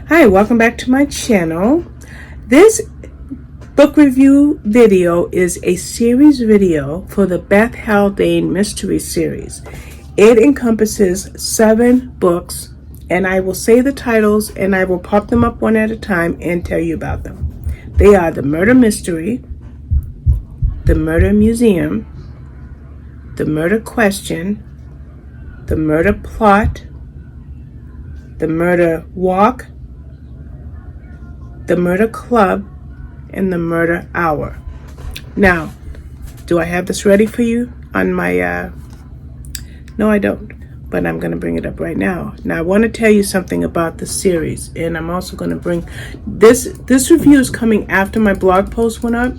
Hi, welcome back to my channel. This book review video is a series video for the Beth Haldane mystery series. It encompasses 7 books, and I will say the titles and I will pop them up one at a time and tell you about them. They are The Murder Mystery, The Murder Museum, The Murder Question, The Murder Plot, The Murder Walk, The Murder Club, and The Murder Hour. Now, do I have this ready for you on my, no I don't, but I'm going to bring it up right now. Now I want to tell you something about the series, and I'm also going to bring, this review is coming after my blog post went up,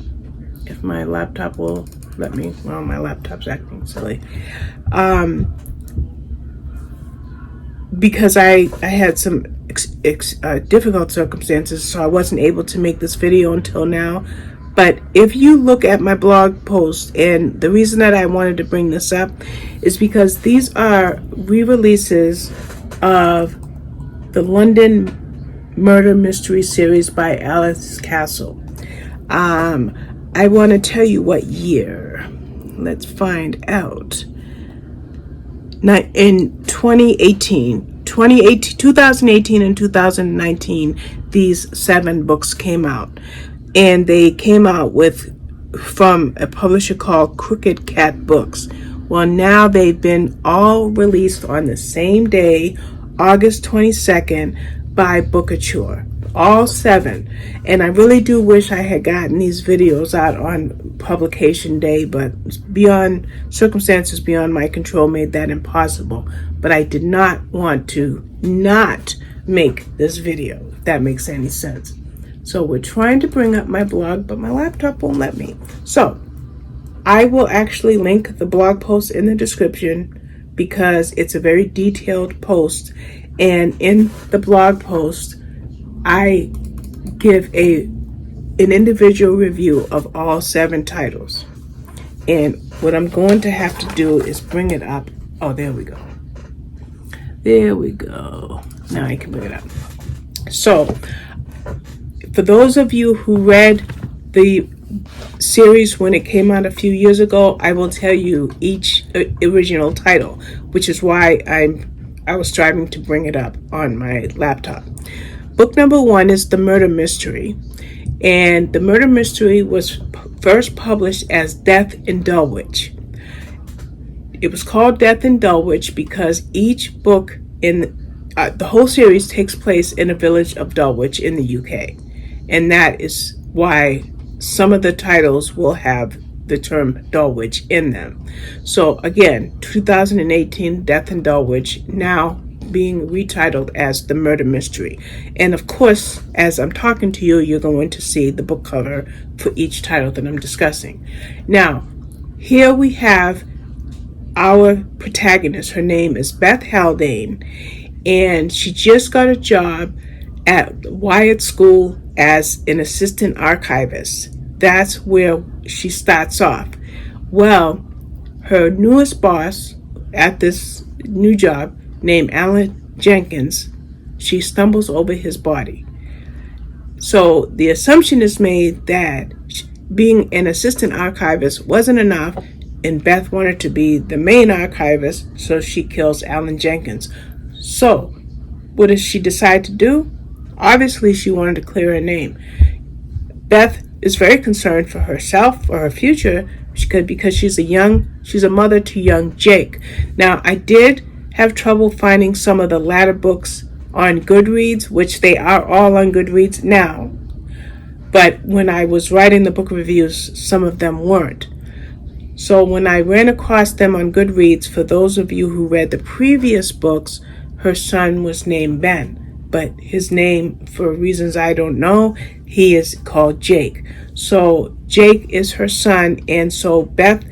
if my laptop will let me. Well, my laptop's acting silly. Because I had some difficult circumstances, so I wasn't able to make this video until now. But if you look at my blog post, and the reason that I wanted to bring this up is because these are re-releases of the London Murder Mystery series by Alice Castle. I want to tell you what year. Let's find out. In 2018 and 2019, these 7 books came out, and they came out from a publisher called Crooked Cat Books. Well, now they've been all released on the same day, August 22nd, by Bookouture. All 7. And I really do wish I had gotten these videos out on publication day, but circumstances beyond my control made that impossible. But I did not want to not make this video, if that makes any sense. So we're trying to bring up my blog, but my laptop won't let me. So I will actually link the blog post in the description because it's a very detailed post. And in the blog post, I give an individual review of all 7 titles. And what I'm going to have to do is bring it up. Oh, there we go. There we go. Now I can bring it up. So, for those of you who read the series when it came out a few years ago, I will tell you each original title, which is why I was striving to bring it up on my laptop. Book number 1 is The Murder Mystery, and The Murder Mystery was first published as Death in Dulwich. It was called Death in Dulwich because each book in the whole series takes place in a village of Dulwich in the UK, and that is why some of the titles will have the term Dulwich in them. So again, 2018, Death in Dulwich, now being retitled as The Murder Mystery. And of course, as I'm talking to you, you're going to see the book cover for each title that I'm discussing. Now, here we have our protagonist. Her name is Beth Haldane, and she just got a job at Wyatt School as an assistant archivist. That's where she starts off. Well, her newest boss at this new job, named Alan Jenkins, she stumbles over his body. So the assumption is made that being an assistant archivist wasn't enough, and Beth wanted to be the main archivist, so she kills Alan Jenkins. So what does she decide to do? Obviously, she wanted to clear her name. Beth is very concerned for herself, for her future, because she's a mother to young Jake. Now, I did have trouble finding some of the latter books on Goodreads, which they are all on Goodreads now. But when I was writing the book reviews, some of them weren't. So when I ran across them on Goodreads, for those of you who read the previous books, her son was named Ben. But his name, for reasons I don't know, he is called Jake. So Jake is her son, and so Beth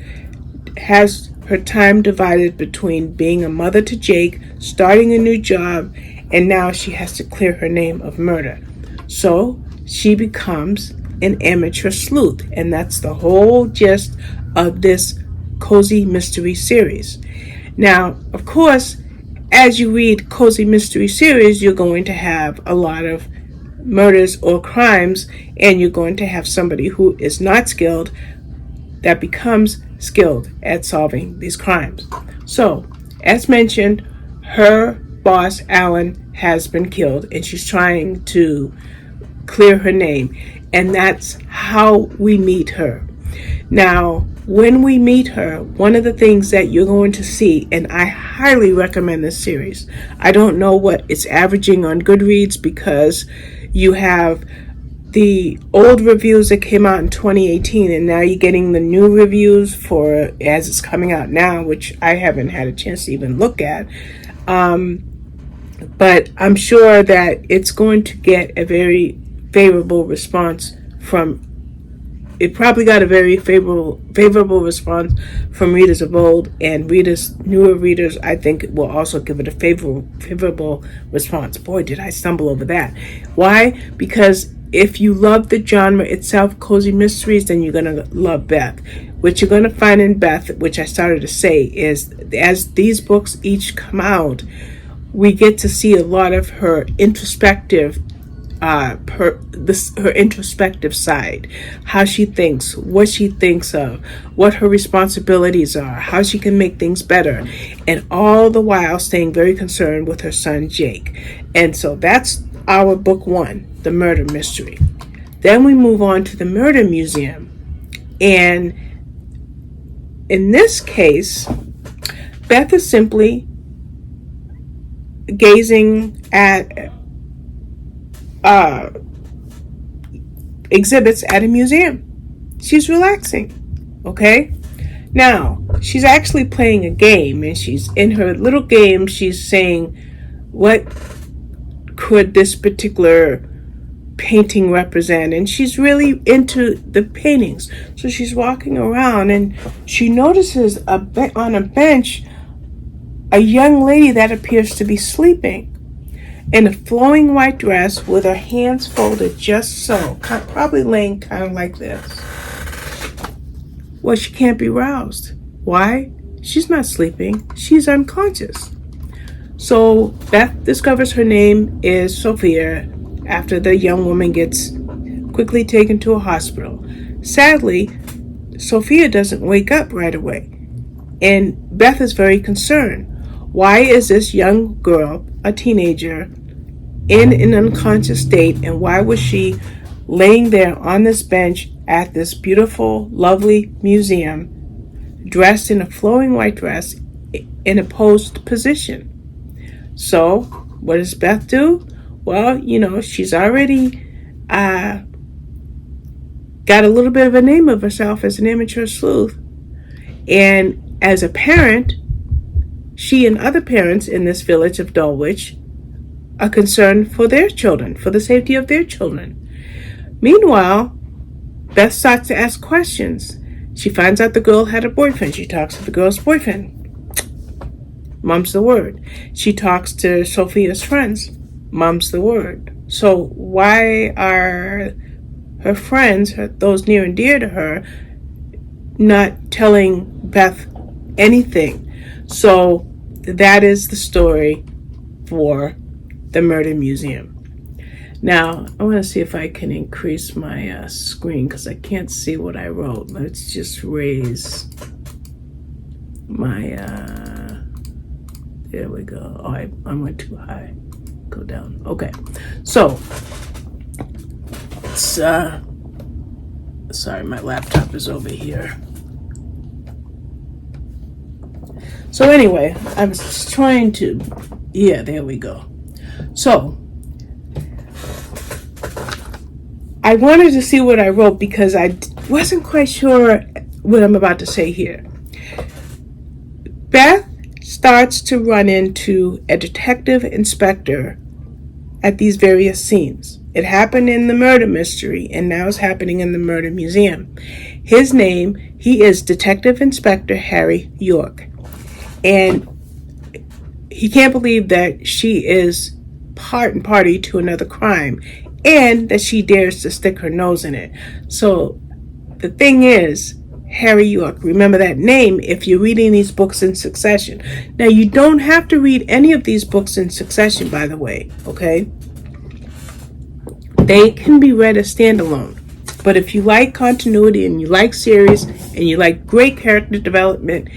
has her time divided between being a mother to Jake, starting a new job, and now she has to clear her name of murder. So she becomes an amateur sleuth, and that's the whole gist of this cozy mystery series. Now, of course, as you read cozy mystery series, you're going to have a lot of murders or crimes, and you're going to have somebody who is not skilled that becomes skilled at solving these crimes. So, as mentioned, her boss, Alan, has been killed, and she's trying to clear her name. And that's how we meet her. Now, when we meet her, one of the things that you're going to see, and I highly recommend this series. I don't know what it's averaging on Goodreads because you have the old reviews that came out in 2018, and now you're getting the new reviews for as it's coming out now, which I haven't had a chance to even look at. But I'm sure that it's going to get a very favorable response from. It probably got a very favorable response from readers of old, and newer readers, I think, will also give it a favorable response. Boy, did I stumble over that. Why? Because if you love the genre itself, cozy mysteries, then you're going to love Beth. What you're going to find in Beth, which I started to say, is as these books each come out, we get to see a lot of her introspective her introspective side, how she thinks, what she thinks of, what her responsibilities are, how she can make things better, and all the while staying very concerned with her son Jake. And so that's our book one, The Murder Mystery. Then we move on to the Murder Museum, and in this case, Beth is simply gazing at exhibits at a museum. She's relaxing. Okay? Now, she's actually playing a game, and she's in her little game, she's saying, what could this particular painting represent? And she's really into the paintings. So she's walking around, and she notices on a bench a young lady that appears to be sleeping in a flowing white dress with her hands folded just so, probably laying kind of like this. Well, she can't be roused. Why? She's not sleeping. She's unconscious. So Beth discovers her name is Sophia after the young woman gets quickly taken to a hospital. Sadly, Sophia doesn't wake up right away, and Beth is very concerned. Why is this young girl, a teenager, in an unconscious state, and why was she laying there on this bench at this beautiful, lovely museum, dressed in a flowing white dress in a posed position? So, what does Beth do? Well, she's already got a little bit of a name of herself as an amateur sleuth. And as a parent, she and other parents in this village of Dulwich are concerned for their children, for the safety of their children. Meanwhile, Beth starts to ask questions. She finds out the girl had a boyfriend. She talks to the girl's boyfriend. Mum's the word. She talks to Sophia's friends. Mum's the word. So why are her friends, those near and dear to her, not telling Beth anything? So that is the story for the Murder Museum. Now, I want to see if I can increase my screen because I can't see what I wrote. Let's just raise my, there we go. Oh, I went too high. Go down. Okay. So, it's, sorry, my laptop is over here. So anyway, I was trying to, yeah, there we go. So, I wanted to see what I wrote because I wasn't quite sure what I'm about to say here. Beth starts to run into a detective inspector at these various scenes. It happened in the murder mystery, and now it's happening in the murder museum. His name, he is Detective Inspector Harry York. And he can't believe that she is part and party to another crime, and that she dares to stick her nose in it. So the thing is, Harry York. Remember that name if you're reading these books in succession. Now, you don't have to read any of these books in succession, by the way, okay? They can be read as standalone. But if you like continuity and you like series and you like great character development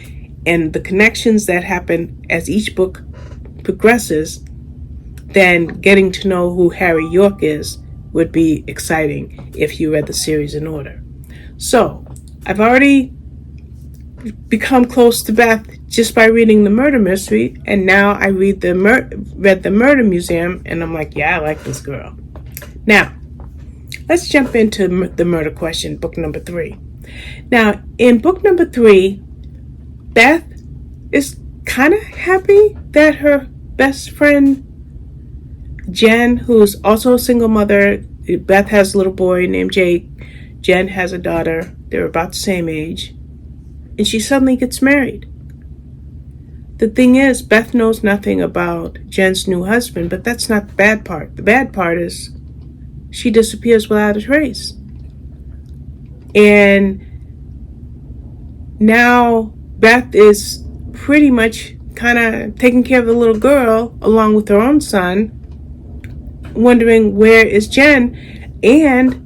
and the connections that happen as each book progresses, then getting to know who Harry York is would be exciting if you read the series in order. So, I've already become close to Beth just by reading the murder mystery, and now I read the Murder Museum, and I'm like, yeah, I like this girl. Now, let's jump into the murder question, book number 3. Now, in book number 3, Beth is kind of happy that her best friend Jen, who's also a single mother, Beth has a little boy named Jake, Jen has a daughter, they're about the same age, and she suddenly gets married. The thing is, Beth knows nothing about Jen's new husband, but that's not the bad part. The bad part is she disappears without a trace. And now Beth is pretty much kind of taking care of the little girl along with her own son, wondering where is Jen and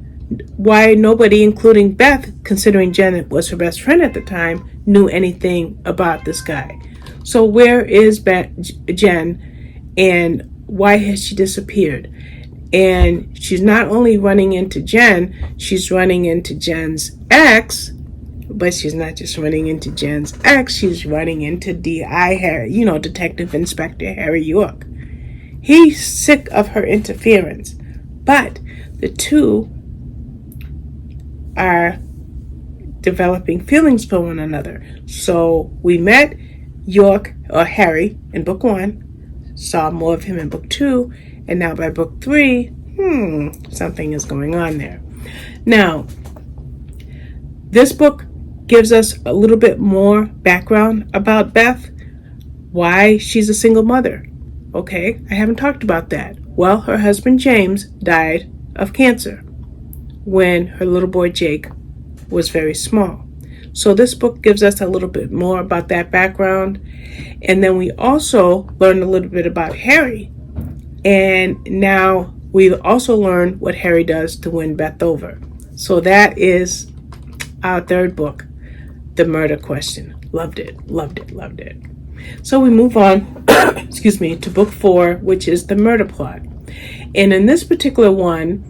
why nobody, including Beth, considering Jen was her best friend at the time, knew anything about this guy. So where is Jen and why has she disappeared? And she's not only running into Jen, she's running into Jen's ex, but she's not just running into Jen's ex, she's running into D.I. Harry, Detective Inspector Harry York. He's sick of her interference, but the two are developing feelings for one another. So we met York, or Harry, in book 1, saw more of him in book 2, and now by book 3, something is going on there. Now, this book gives us a little bit more background about Beth, why she's a single mother. Okay, I haven't talked about that. Well, her husband James died of cancer when her little boy Jake was very small. So this book gives us a little bit more about that background. And then we also learn a little bit about Harry. And now we also learn what Harry does to win Beth over. So that is our third book, The Murder Question. Loved it, loved it, loved it. So we move on, to book 4, which is The Murder Plot. And in this particular one,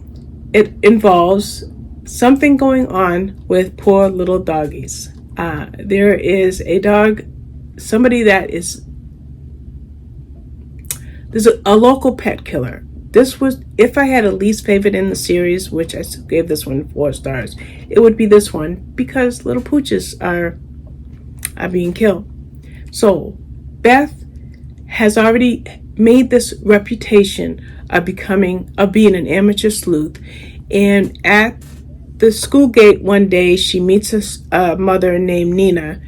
it involves something going on with poor little doggies. There is a dog, there's a local pet killer. This was, if I had a least favorite in the series, which I gave this one 4 stars, it would be this one, because little pooches are being killed. So Beth has already made this reputation of being an amateur sleuth, and at the school gate one day she meets a mother named Nina,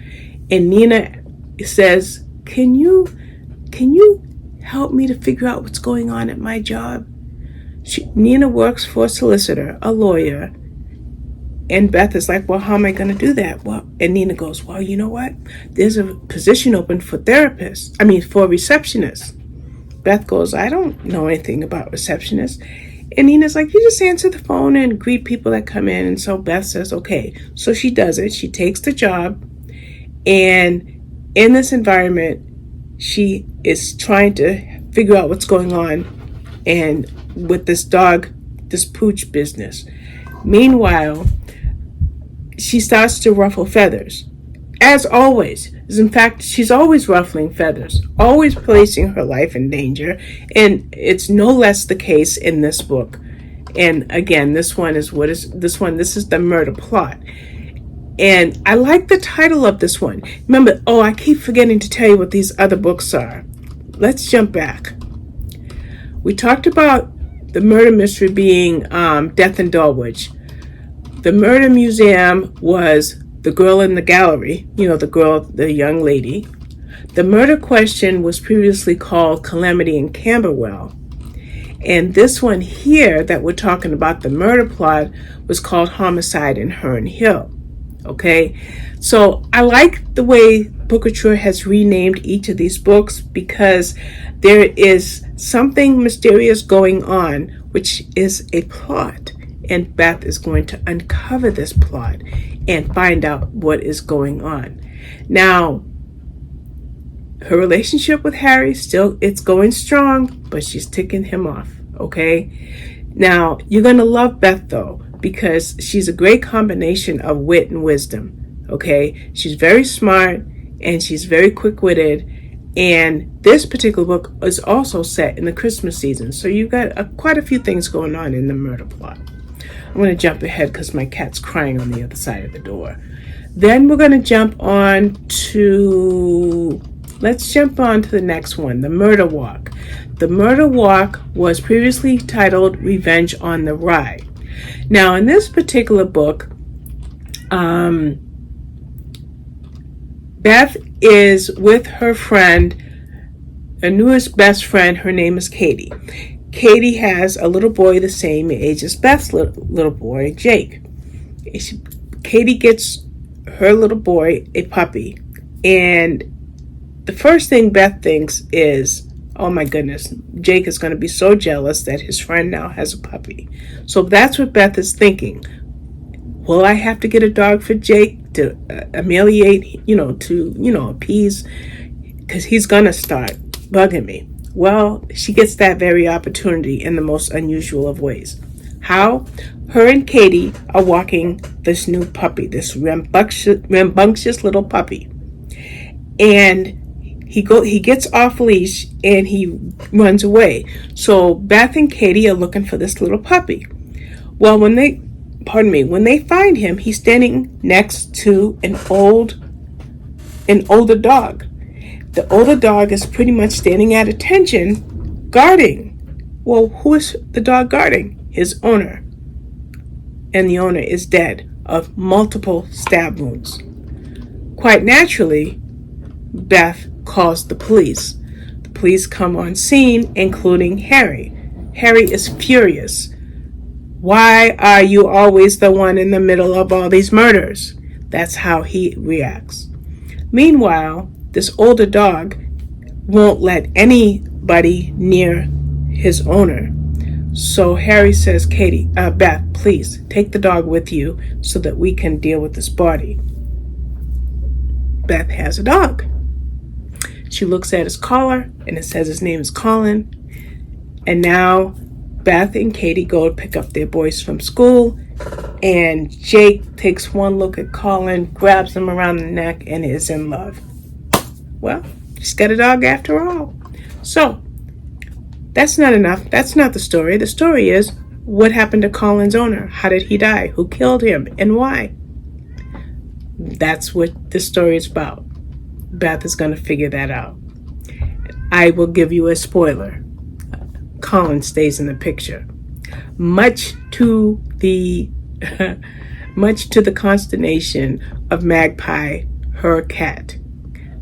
and Nina says, can you help me to figure out what's going on at my job? Nina works for a solicitor, a lawyer, and Beth is like, well, how am I going to do that? Well, and Nina goes, well, you know what? There's a position open for for receptionists. Beth goes, I don't know anything about receptionists. And Nina's like, you just answer the phone and greet people that come in. And so Beth says, okay. So she does it. She takes the job. And in this environment, she is trying to figure out what's going on and with this dog, this pooch business. Meanwhile, she starts to ruffle feathers. As always. In fact, she's always ruffling feathers, always placing her life in danger. And it's no less the case in this book. And again, this is The Murder Plot. And I like the title of this one. Remember, I keep forgetting to tell you what these other books are. Let's jump back. We talked about the murder mystery being Death in Dulwich. The Murder Museum was The Girl in the Gallery, the young lady. The Murder Question was previously called Calamity in Camberwell. And this one here that we're talking about, The Murder Plot, was called Homicide in Herne Hill. Okay, so I like the way Bookouture has renamed each of these books because there is something mysterious going on, which is a plot. And Beth is going to uncover this plot and find out what is going on. Now, her relationship with Harry, still, it's going strong, but she's ticking him off, okay? Now, you're going to love Beth, though, because she's a great combination of wit and wisdom, okay? She's very smart, and she's very quick-witted, and this particular book is also set in the Christmas season, so you've got quite a few things going on in the murder plot. I'm going to jump ahead because my cat's crying on the other side of the door. Then we're going to jump on to... Let's jump on to the next one, The Murder Walk. The Murder Walk was previously titled Revenge on the Rye. Now, in this particular book, Beth is with her friend, her newest best friend. Her name is Katie. Katie has a little boy the same age as Beth's little boy, Jake. Katie gets her little boy a puppy, and the first thing Beth thinks is, oh my goodness, Jake is going to be so jealous that his friend now has a puppy. So that's what Beth is thinking. Will I have to get a dog for Jake to ameliorate, appease, because he's going to start bugging me? Well, she gets that very opportunity in the most unusual of ways. How? Her and Katie are walking this new puppy, this rambunctious little puppy. And he gets off leash and he runs away. So Beth and Katie are looking for this little puppy. Well, when they find him, he's standing next to an older dog. The older dog is pretty much standing at attention, guarding. Well, who is the dog guarding? His owner. And the owner is dead of multiple stab wounds. Quite naturally, Beth calls the police. The police come on scene, including Harry. Harry is furious. Why are you always the one in the middle of all these murders? That's how he reacts. Meanwhile, this older dog won't let anybody near his owner. So Harry says, Beth, please take the dog with you so that we can deal with this body. Beth has a dog. She looks at his collar, and it says his name is Colin. And now Beth and Katie go to pick up their boys from school, and Jake takes one look at Colin, grabs him around the neck, and is in love. Well, she's got a dog after all. So, that's not enough. That's not the story. The story is, what happened to Colin's owner? How did he die? Who killed him? And why? That's what this story is about. Beth is going to figure that out. I will give you a spoiler. Colin stays in the picture. Much to the consternation of Magpie, her cat.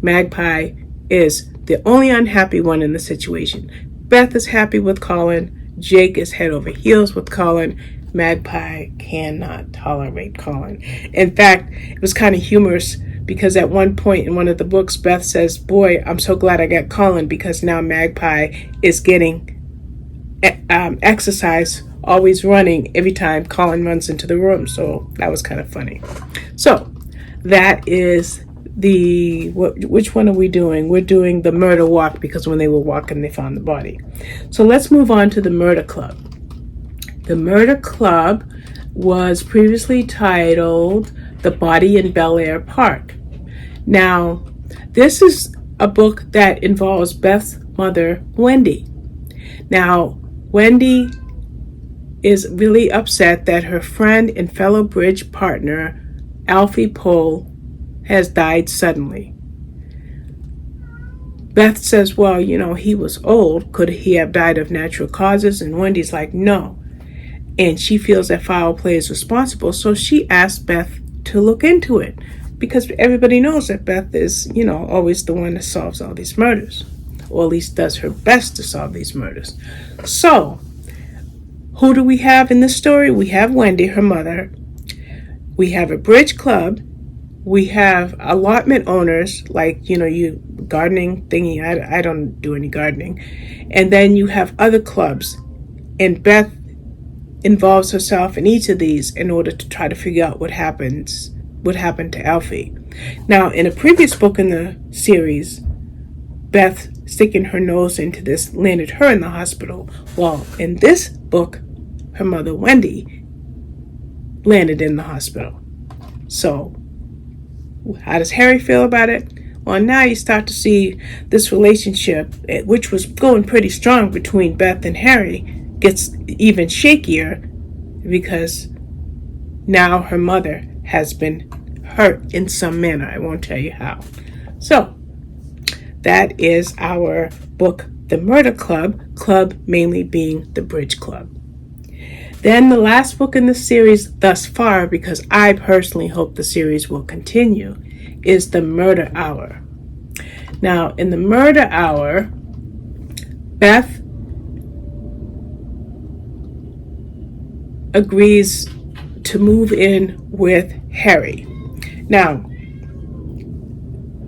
Magpie is the only unhappy one in the situation. Beth is happy with Colin. Jake is head over heels with Colin. Magpie cannot tolerate Colin. In fact, it was kind of humorous because at one point in one of the books, Beth says, boy, I'm so glad I got Colin because now Magpie is getting exercise, always running every time Colin runs into the room. So that was kind of funny. So that is which one are we doing? We're doing the murder walk because when they were walking, they found the body. So let's move on to the murder club. The murder club was previously titled The Body in Bel Air Park. Now, this is a book that involves Beth's mother, Wendy. Now, Wendy is really upset that her friend and fellow bridge partner, Alfie Pohl, has died suddenly. Beth says, well, he was old. Could he have died of natural causes? And Wendy's like, no. And she feels that foul play is responsible, so she asked Beth to look into it. Because everybody knows that Beth is, always the one that solves all these murders. Or at least does her best to solve these murders. So, who do we have in this story? We have Wendy, her mother. We have a bridge club, We have allotment owners, like, you gardening thingy. I don't do any gardening. And then you have other clubs. And Beth involves herself in each of these in order to try to figure out what happened to Alfie. Now, in a previous book in the series, Beth sticking her nose into this landed her in the hospital. Well, in this book, her mother, Wendy, landed in the hospital. So, how does Harry feel about it? Well, now you start to see this relationship, which was going pretty strong between Beth and Harry, gets even shakier because now her mother has been hurt in some manner. I won't tell you how. So, that is our book, The Murder Club mainly being the Bridge Club. Then the last book in the series thus far, because I personally hope the series will continue, is The Murder Hour. Now, in The Murder Hour, Beth agrees to move in with Harry. Now,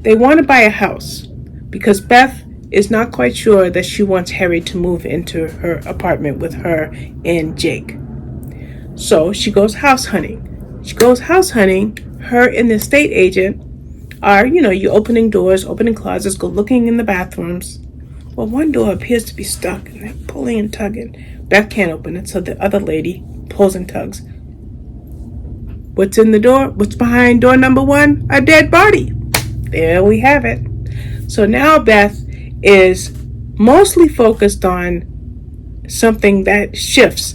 they want to buy a house because Beth is not quite sure that she wants Harry to move into her apartment with her and Jake. So she goes house hunting. Her and the estate agent are, you opening doors, opening closets, go looking in the bathrooms. Well, one door appears to be stuck and they're pulling and tugging. Beth can't open it, so the other lady pulls and tugs. What's in the door? What's behind door number 1? A dead body. There we have it. So now Beth is mostly focused on something that shifts.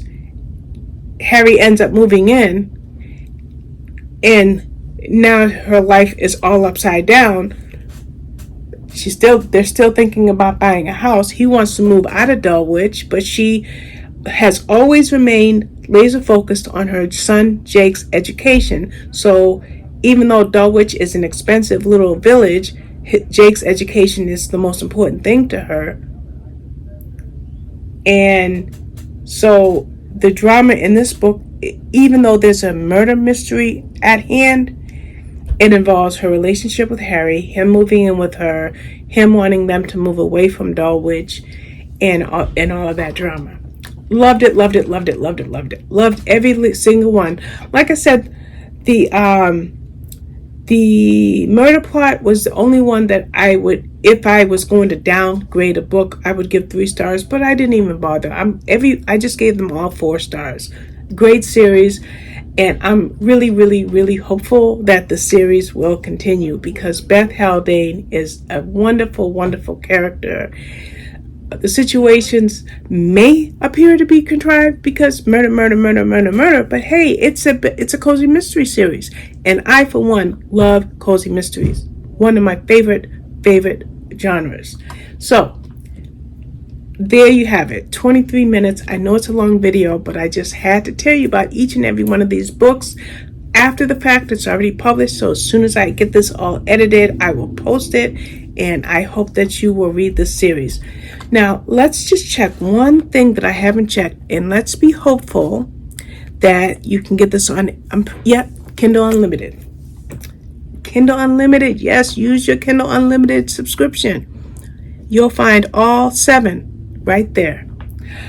Harry ends up moving in, and now her life is all upside down. They're still thinking about buying a house. He wants to move out of Dulwich, but she has always remained laser focused on her son Jake's education. So even though Dulwich is an expensive little village, Jake's education is the most important thing to her. And so the drama in this book, even though there's a murder mystery at hand, it involves her relationship with Harry, him moving in with her, him wanting them to move away from Dulwich, and all of that drama. Loved it. Loved every single one. Like I said, the murder plot was the only one that I would, if I was going to downgrade a book, I would give 3 stars, but I didn't even bother. I just gave them all 4 stars. Great series, and I'm really hopeful that the series will continue because Beth Haldane is a wonderful character. The situations may appear to be contrived because murder, but hey, it's a cozy mystery series, and I, for one, love cozy mysteries. One of my favorite genres. So there you have it, 23 minutes. I know it's a long video, but I just had to tell you about each and every one of these books. After the fact, it's already published, so as soon as I get this all edited, I will post it, and I hope that you will read this series. Now, let's just check one thing that I haven't checked, and let's be hopeful that you can get this on, Kindle Unlimited. Kindle Unlimited, yes, use your Kindle Unlimited subscription. You'll find all 7 right there.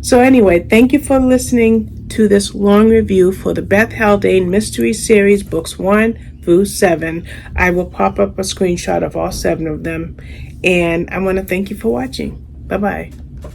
So anyway, thank you for listening to this long review for the Beth Haldane Mystery Series, books 1 through 7. I will pop up a screenshot of all 7 of them, and I want to thank you for watching. Bye-bye.